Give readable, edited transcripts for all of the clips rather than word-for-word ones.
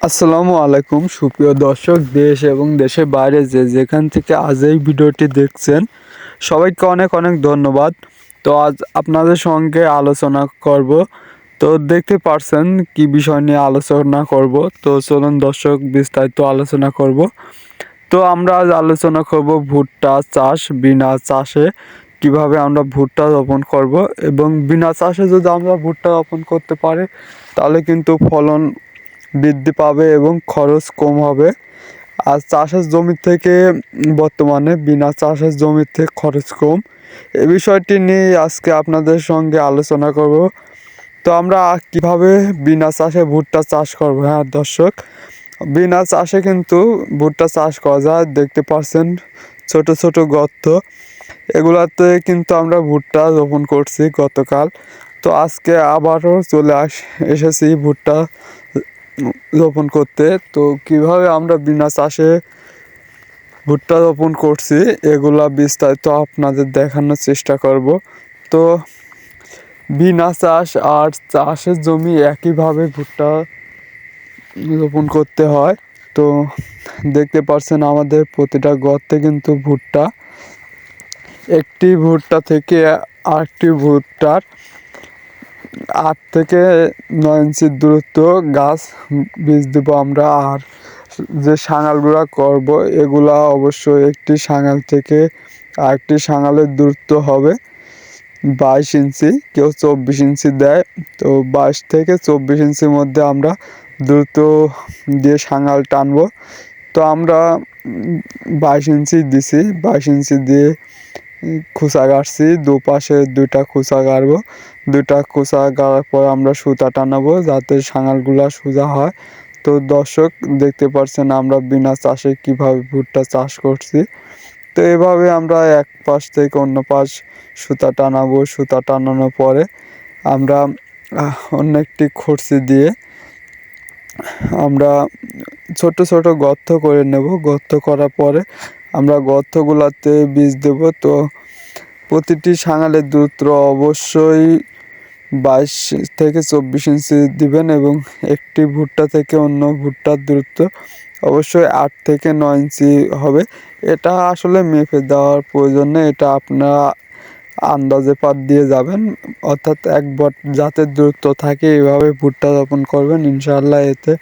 আসসালামু আলাইকুম সুপ্রিয় দর্শক, দেশ এবং দেশের বাইরে যেখান থেকে আজ এই ভিডিওটি দেখছেন সবাইকে অনেক অনেক ধন্যবাদ। তো আজ আপনাদের সঙ্গে আলোচনা করব। তো দেখতে পারছেন কি বিষয় নিয়ে আলোচনা করব। তো চলুন দর্শক বিস্তারিত আলোচনা করব। তো আমরা আজ আলোচনা করব ভুট্টা চাষ, বিনা চাষে কিভাবে আমরা ভুট্টা রোপণ করব, এবং বিনা চাষে যদি আমরা ভুট্টা রোপণ করতে পারি তাহলে কিন্তু ফলন বৃদ্ধি পাবে এবং খরচ কম হবে। আর চাষের জমি থেকে বর্তমানে বিনা চাষের জমিতে খরচ কম, এই বিষয়টি নিয়ে আজকে আপনাদের সঙ্গে আলোচনা করব। তো আমরা কিভাবে বিনা চাষে ভুট্টা চাষ করব। হ্যাঁ দর্শক, বিনা চাষে কিন্তু ভুট্টা চাষ করা যায়। দেখতে পাচ্ছেন ছোট ছোট গর্ত, এগুলাতে কিন্তু আমরা ভুট্টা রোপণ করছি গতকাল। তো আজকে আবারও এসেছি ভুট্টা রোপণ করতে। তো কিভাবে আমরা বিনা চাষে ভুট্টা রোপণ করছি এগুলা বিস্তারিত আপনাদের দেখানোর চেষ্টা করব। তো বিনা চাষ আর চাষের জমি একইভাবে ভুট্টা রোপণ করতে হয়। তো দেখতে পাচ্ছেন আমাদের প্রতিটা গর্তে কিন্তু ভুট্টা, একটি ভুট্টা থেকে আরেকটি ভুট্টার 8 থেকে 9 ইঞ্চির দূরত্ব গাছ বীজ দেবো আমরা। আর যে সাঙালগুলা করব এগুলা অবশ্যই একটি সাঙাল থেকে আরেকটি সাঙালের দূরত্ব হবে 22 ইঞ্চি, কেউ 24 ইঞ্চি দেয়। তো 22 থেকে 24 ইঞ্চির মধ্যে আমরা দ্রুত দিয়ে সাঙাল টানবো। তো আমরা 22 ইঞ্চি দিছি, 22 ইঞ্চি দিয়ে খোসা গাড়ছি, দুপাশে দুইটা খোসা গাড়বো। দুইটা খোসা গাড়ার পর আমরা সুতা টানাবো যাতে সাঙালগুলা সোজা হয়। তো দর্শক দেখতে পাচ্ছেন আমরা বিনা চাষে কিভাবে ভুট্টা চাষ করছি। তো এভাবে আমরা এক পাশ থেকে অন্য পাশ সুতা টানাবো। সুতা টানানোর পরে আমরা অন্য একটি খড়সি দিয়ে আমরা ছোট ছোট গর্ত করে নেব। গর্ত করার পরে আমরা গর্তগুলাতে বীজ দেব। তো প্রতিটি সাঙালের দূরত্ব অবশ্যই 22 থেকে 24 ইঞ্চি দিবেন, এবং একটি ভুট্টা থেকে অন্য ভুট্টার দূরত্ব অবশ্যই 8 থেকে 9 ইঞ্চি হবে। এটা আসলে মেপে দেওয়ার প্রয়োজন নেই, এটা আপনারা আন্দাজে পাত দিয়ে যাবেন। অর্থাৎ এক বট যাতে দূরত্ব থাকে এভাবে ভুট্টা রোপণ করবেন, ইনশাআল্লাহ এতে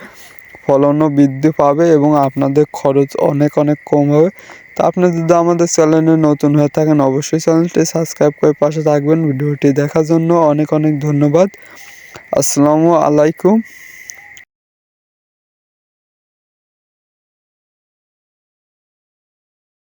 ফলনও বৃদ্ধি পাবে এবং আপনাদের খরচ অনেক অনেক কম হবে। তো আপনি যদি আমাদের চ্যানেলে নতুন হয়ে থাকেন অবশ্যই চ্যানেলটি সাবস্ক্রাইব করে পাশে থাকবেন। ভিডিওটি দেখার জন্য অনেক অনেক ধন্যবাদ। আসসালামু আলাইকুম।